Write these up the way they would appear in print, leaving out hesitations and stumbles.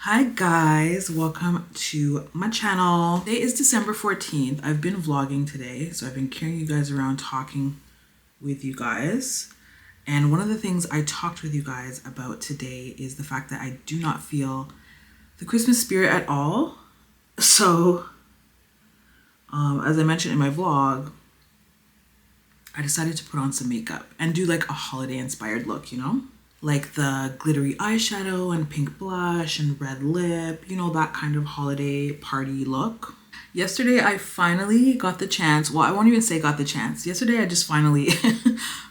Hi guys, welcome to my channel. Today is December 14th. I've been vlogging today, so I've been carrying you guys around talking with you guys. And one of the things I talked with you guys about today is the fact that I do not feel the Christmas spirit at all. So, as I mentioned in my vlog, I decided to put on some makeup and do like a holiday inspired look, you know? Like the glittery eyeshadow and pink blush and red lip, you know, that kind of holiday party look. Yesterday, I finally got the chance. Well, I won't even say got the chance. Yesterday, I just finally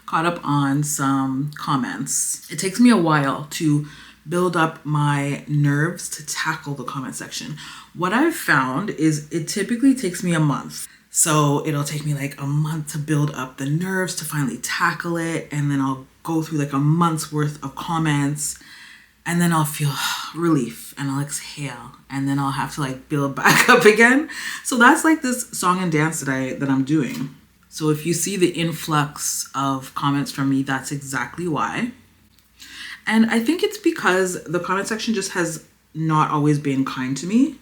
caught up on some comments. It takes me a while to build up my nerves to tackle the comment section. What I've found is it typically takes me a month. So it'll take me like a month to build up the nerves to finally tackle it. And then I'll go through like a month's worth of comments and then I'll feel relief and I'll exhale and then I'll have to like build back up again. So that's like this song and dance that I'm doing. So if you see the influx of comments from me, that's exactly why. And I think it's because the comment section just has not always been kind to me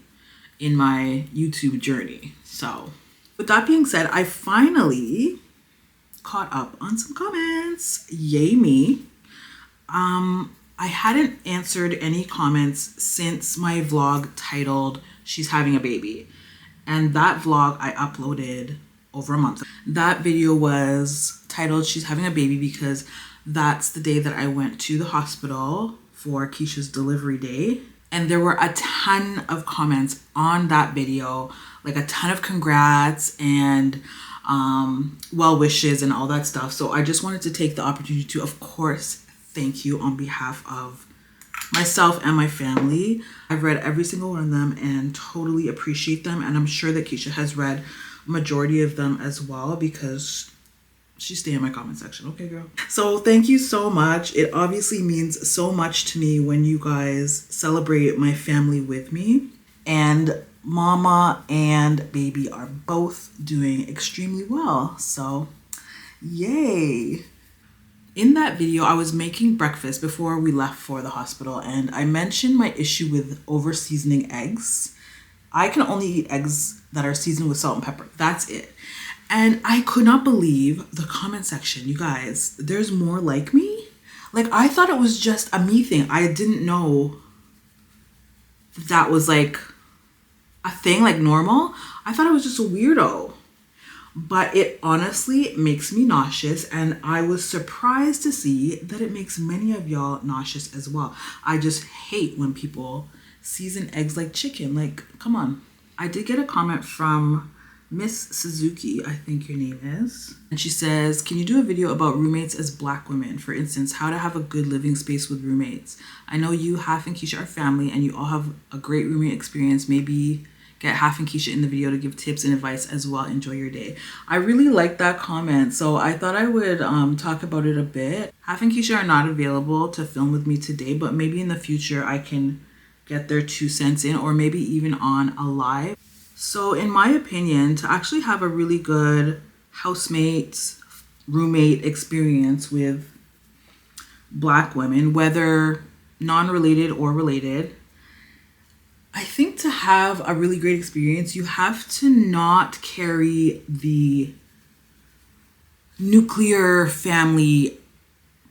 in my YouTube journey. So with that being said, I finally caught up on some comments. Yay me. I hadn't answered any comments since my vlog titled She's Having a Baby. And that vlog I uploaded over a month. That video was titled She's Having a Baby because that's the day that I went to the hospital for Keisha's delivery day. And there were a ton of comments on that video, like a ton of congrats and well wishes and all that stuff. So I just wanted to take the opportunity to, of course, thank you on behalf of myself and my family. I've read every single one of them and totally appreciate them. And I'm sure that Keisha has read a majority of them as well because she stay in my comment section. Okay, girl. So thank you so much. It obviously means so much to me when you guys celebrate my family with me. And mama and baby are both doing extremely well. So yay. In that video, I was making breakfast before we left for the hospital and I mentioned my issue with over seasoning eggs. I can only eat eggs that are seasoned with salt and pepper. That's it. And I could not believe the comment section. You guys, there's more like me. Like I thought it was just a me thing. I didn't know that was like a thing, like normal. I thought I was just a weirdo. But it honestly makes me nauseous and I was surprised to see that it makes many of y'all nauseous as well. I just hate when people season eggs like chicken. Like, come on. I did get a comment from Miss Suzuki, I think your name is. And she says, can you do a video about roommates as Black women? For instance, how to have a good living space with roommates. I know you, Half, and Keisha are family and you all have a great roommate experience. Maybe get Half and Keisha in the video to give tips and advice as well. Enjoy your day. I really like that comment. So I thought I would talk about it a bit. Half and Keisha are not available to film with me today, but maybe in the future I can get their 2 cents in or maybe even on a live. So in my opinion, to actually have a really good housemate, roommate experience with Black women, whether non-related or related, I think to have a really great experience, you have to not carry the nuclear family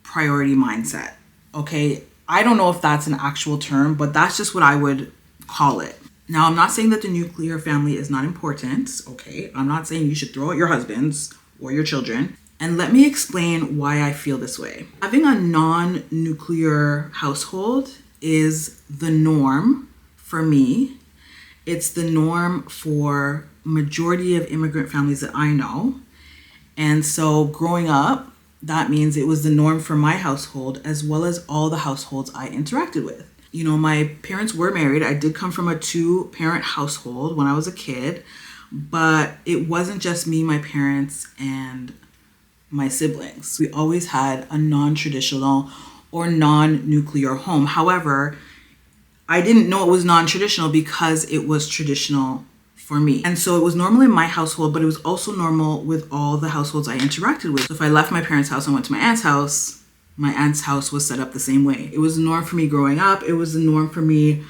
priority mindset, okay? I don't know if that's an actual term, but that's just what I would call it. Now, I'm not saying that the nuclear family is not important, okay? I'm not saying you should throw out your husbands or your children. And let me explain why I feel this way. Having a non-nuclear household is the norm for me. It's the norm for majority of immigrant families that I know. And so growing up, that means it was the norm for my household as well as all the households I interacted with. You know, my parents were married. I did come from a 2-parent household when I was a kid, but it wasn't just me, my parents, and my siblings. We always had a non-traditional or non-nuclear home. However, I didn't know it was non-traditional because it was traditional for me. And so it was normal in my household, but it was also normal with all the households I interacted with. So if I left my parents' house and went to my aunt's house was set up the same way. It was the norm for me growing up. It was the norm for me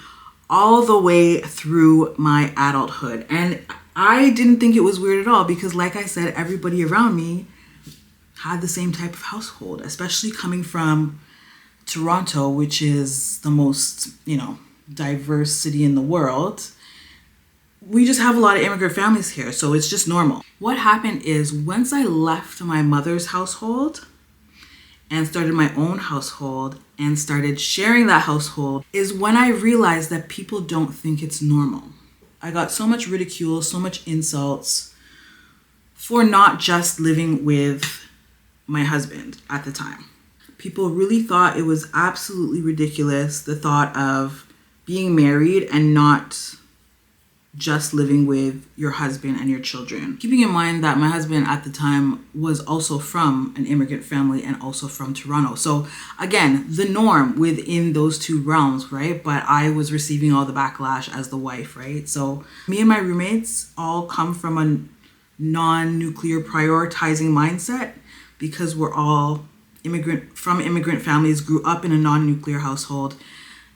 all the way through my adulthood. And I didn't think it was weird at all because, like I said, everybody around me had the same type of household, especially coming from Toronto, which is the most, diverse city in the world. We just have a lot of immigrant families here, so it's just normal. What happened is once I left my mother's household and started my own household and started sharing that household is when I realized that people don't think it's normal. I got so much ridicule, so much insults for not just living with my husband at the time. People really thought it was absolutely ridiculous, the thought of being married and not just living with your husband and your children. Keeping in mind that my husband at the time was also from an immigrant family and also from Toronto. So again, the norm within those two realms, right? But I was receiving all the backlash as the wife, right? So me and my roommates all come from a non-nuclear prioritizing mindset because we're all immigrant families, grew up in a non-nuclear household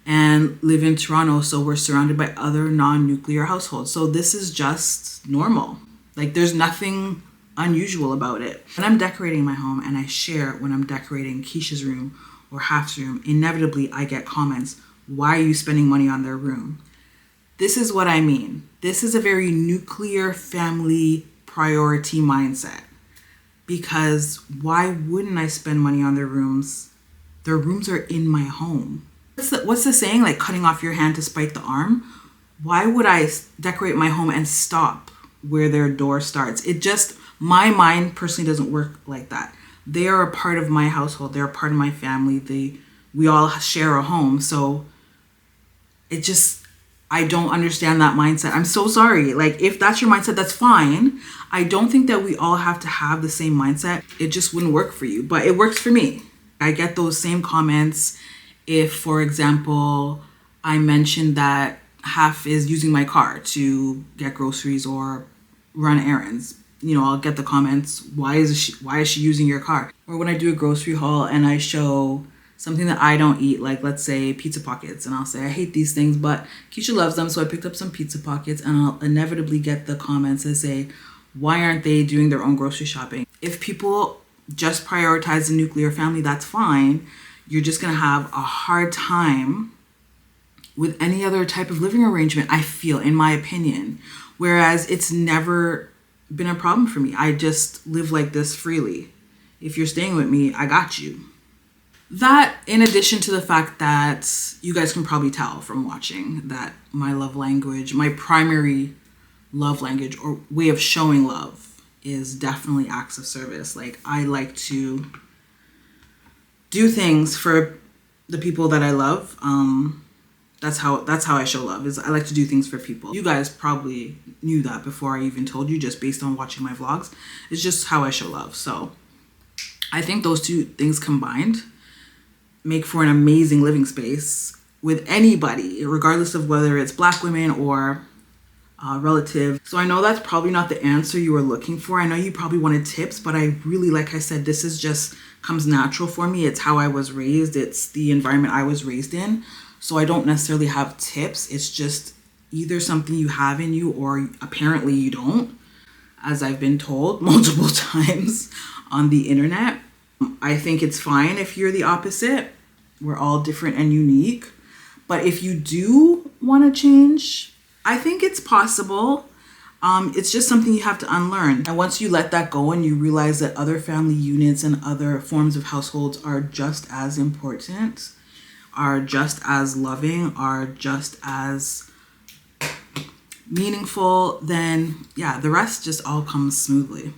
and live in Toronto, so we're surrounded by other non-nuclear households. So this is just normal. Like there's nothing unusual about it. When I'm decorating my home and I share when I'm decorating Keisha's room or Half's room, inevitably I get comments, why are you spending money on their room? This is what I mean. This is a very nuclear family priority mindset. Because why wouldn't I spend money on their rooms? Their rooms are in my home. What's the saying? Like cutting off your hand to spite the arm? Why would I decorate my home and stop where their door starts? My mind personally doesn't work like that. They are a part of my household. They're a part of my family. We all share a home. So I don't understand that mindset. I'm so sorry. Like if that's your mindset, that's fine. I don't think that we all have to have the same mindset. It just wouldn't work for you, but it works for me. I get those same comments if, for example, I mentioned that Half is using my car to get groceries or run errands. I'll get the comments, why is she using your car? Or when I do a grocery haul and I show something that I don't eat, like let's say pizza pockets, and I'll say I hate these things, but Keisha loves them, so I picked up some pizza pockets, and I'll inevitably get the comments that say, why aren't they doing their own grocery shopping? If people just prioritize the nuclear family, that's fine. You're just gonna have a hard time with any other type of living arrangement, I feel, in my opinion. Whereas it's never been a problem for me. I just live like this freely. If you're staying with me, I got you. That, in addition to the fact that you guys can probably tell from watching that my love language, my primary love language or way of showing love is definitely acts of service. Like I like to do things for the people that I love. That's how I show love, is I like to do things for people. You guys probably knew that before I even told you, just based on watching my vlogs. It's just how I show love. So I think those two things combined make for an amazing living space with anybody, regardless of whether it's Black women or relative. So I know that's probably not the answer you were looking for. I know you probably wanted tips, but I really, like I said, this is just comes natural for me. It's how I was raised. It's the environment I was raised in. So I don't necessarily have tips. It's just either something you have in you or apparently you don't, as I've been told multiple times on the internet. I think it's fine if you're the opposite. We're all different and unique. But if you do want to change, I think it's possible. It's just something you have to unlearn. And once you let that go and you realize that other family units and other forms of households are just as important, are just as loving, are just as meaningful, then yeah, the rest just all comes smoothly.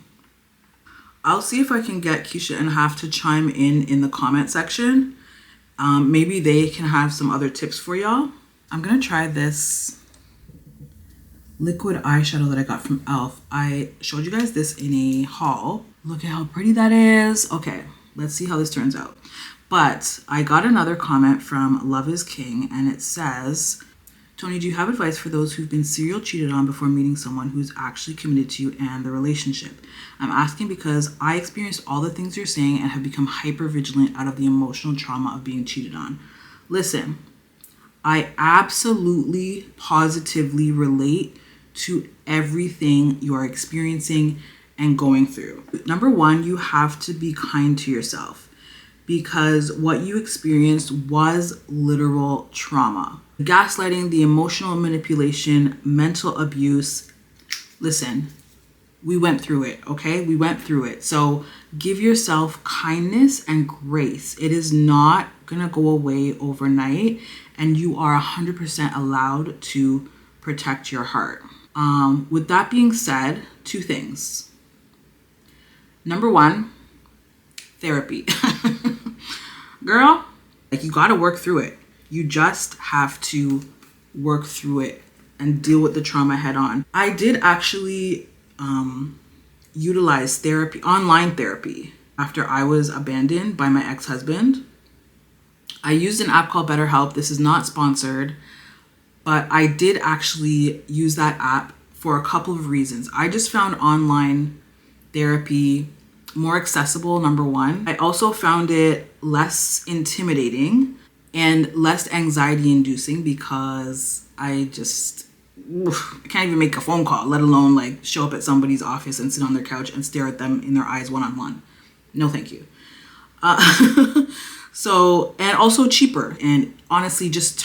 I'll see if I can get Keisha and Half to chime in the comment section. Maybe they can have some other tips for y'all. I'm gonna try this liquid eyeshadow that I got from e.l.f. I showed you guys this in a haul. Look at how pretty that is. Okay, let's see how this turns out. But I got another comment from Love is King, and it says, Toni, do you have advice for those who've been serial cheated on before meeting someone who's actually committed to you and the relationship? I'm asking because I experienced all the things you're saying and have become hyper vigilant out of the emotional trauma of being cheated on. Listen, I absolutely positively relate to everything you are experiencing and going through. Number one, you have to be kind to yourself because what you experienced was literal trauma. Gaslighting, the emotional manipulation, mental abuse. Listen, we went through it, okay? We went through it. So give yourself kindness and grace. It is not gonna go away overnight, and you are 100% allowed to protect your heart. With that being said, two things. Number one, therapy. Girl, like, you gotta work through it. You just have to work through it and deal with the trauma head on. I did actually utilize therapy, online therapy, after I was abandoned by my ex-husband. I used an app called BetterHelp. This is not sponsored, but I did actually use that app for a couple of reasons. I just found online therapy more accessible, number one. I also found it less intimidating and less anxiety inducing because I can't even make a phone call, let alone like show up at somebody's office and sit on their couch and stare at them in their eyes one-on-one. No, thank you. So, and also cheaper. And honestly, just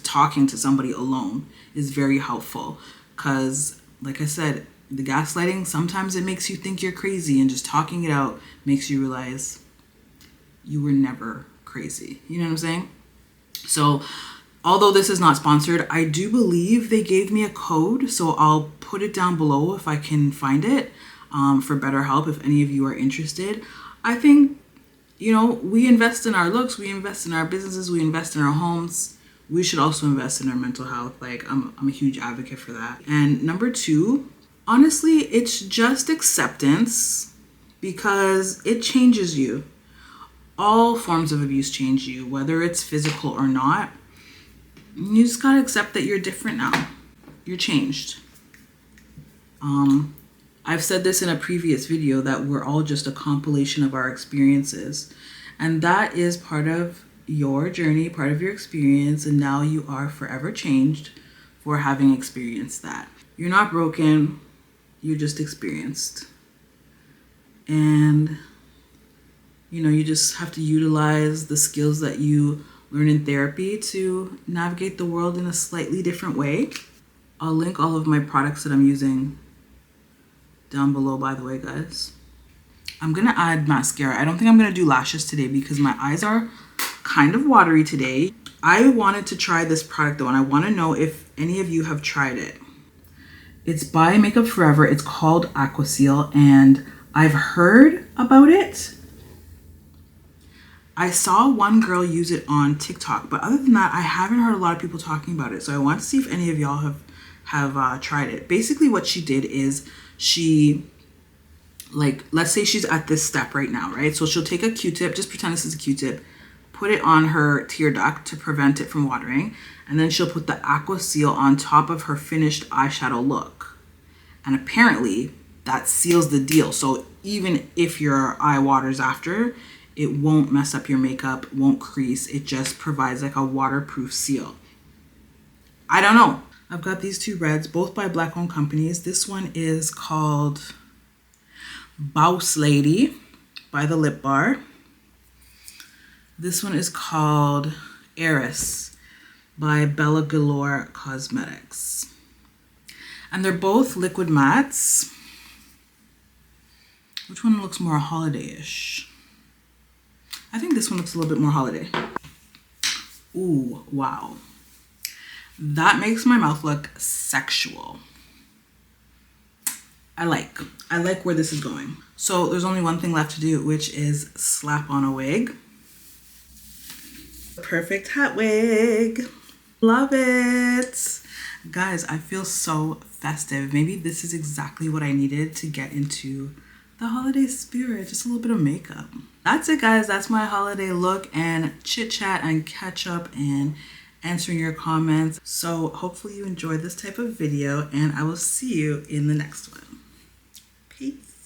talking to somebody alone is very helpful because, like I said, the gaslighting, sometimes it makes you think you're crazy, and just talking it out makes you realize you were never crazy. You know what I'm saying? So, although this is not sponsored, I do believe they gave me a code, so I'll put it down below if I can find it, for BetterHelp if any of you are interested. I think, you know, we invest in our looks, we invest in our businesses, we invest in our homes. We should also invest in our mental health. Like, I'm a huge advocate for that. And number two, honestly, it's just acceptance, because it changes you. All forms of abuse change you, whether it's physical or not. You just gotta accept that you're different now. You're changed. I've said this in a previous video that we're all just a compilation of our experiences. And that is part of your journey, part of your experience, and now you are forever changed for having experienced that. You're not broken, you're just experienced. And, you know, you just have to utilize the skills that you learn in therapy to navigate the world in a slightly different way. I'll link all of my products that I'm using down below, by the way, guys. I'm gonna add mascara. I don't think I'm gonna do lashes today because my eyes are kind of watery today. I wanted to try this product though, and I wanna know if any of you have tried it. It's by Makeup Forever. It's called Aquaseal, and I've heard about it. I saw one girl use it on TikTok, but other than that, I haven't heard a lot of people talking about it. So I want to see if any of y'all have tried it. Basically what she did is she, like, let's say she's at this step right now, right? So she'll take a Q-tip, just pretend this is a Q-tip, put it on her tear duct to prevent it from watering, and then she'll put the Aquaseal on top of her finished eyeshadow look. And apparently that seals the deal. So even if your eye waters after, it won't mess up your makeup, won't crease. It just provides like a waterproof seal. I don't know. I've got these two reds, both by Black-owned companies. This one is called Boss Lady by the Lip Bar. This one is called Heiress by Bella Galore Cosmetics. And they're both liquid mattes. Which one looks more holiday-ish? I think this one looks a little bit more holiday. Ooh, wow. That makes my mouth look sexual. I like where this is going. So there's only one thing left to do, which is slap on a wig. Perfect hat wig. Love it. Guys, I feel so festive. Maybe this is exactly what I needed to get into the holiday spirit. Just a little bit of makeup. That's it, guys. That's my holiday look and chit chat and catch up and answering your comments. So hopefully you enjoyed this type of video, and I will see you in the next one. Peace.